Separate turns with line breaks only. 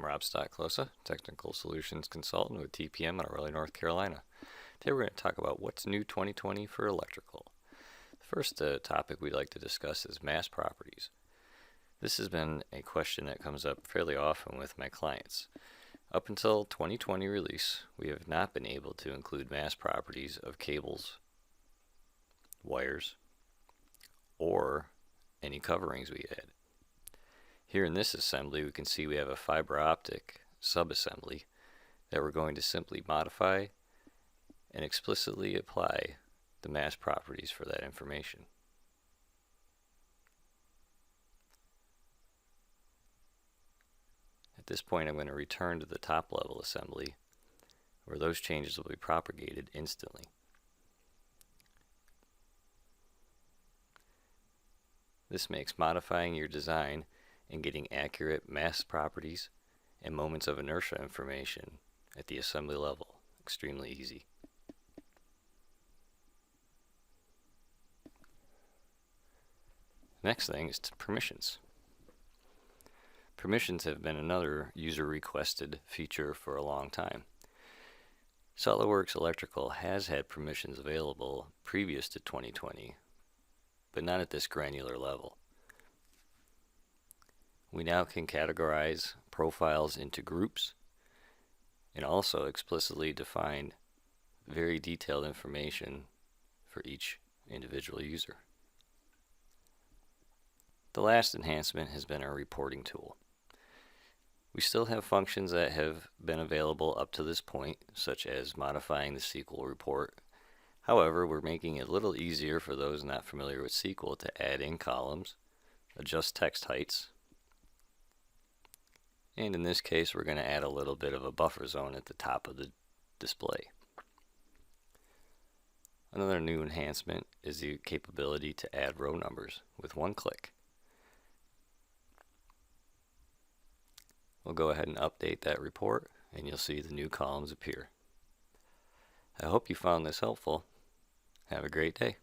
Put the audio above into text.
Rob Stocklosa, Technical Solutions Consultant with TPM out of Raleigh, North Carolina. Today we're going to talk about what's new 2020 for electrical. The first topic we'd like to discuss is mass properties. This has been a question that comes up fairly often with my clients. Up until 2020 release, we have not been able to include mass properties of cables, wires, or any coverings we add. Here in this assembly, we can see we have a fiber optic subassembly that we're going to simply modify and explicitly apply the mass properties for that information. At this point, I'm going to return to the top level assembly where those changes will be propagated instantly. This makes modifying your design and getting accurate mass properties and moments of inertia information at the assembly level extremely easy. Next thing is permissions. Permissions have been another user requested feature for a long time. SOLIDWORKS Electrical has had permissions available previous to 2020, but not at this granular level. We now can categorize profiles into groups and also explicitly define very detailed information for each individual user. The last enhancement has been our reporting tool. We still have functions that have been available up to this point, such as modifying the SQL report. However, we're making it a little easier for those not familiar with SQL to add in columns, adjust text heights, and in this case we're going to add a little bit of a buffer zone at the top of the display. Another new enhancement is the capability to add row numbers with one click. We'll go ahead and update that report and you'll see the new columns appear. I hope you found this helpful. Have a great day.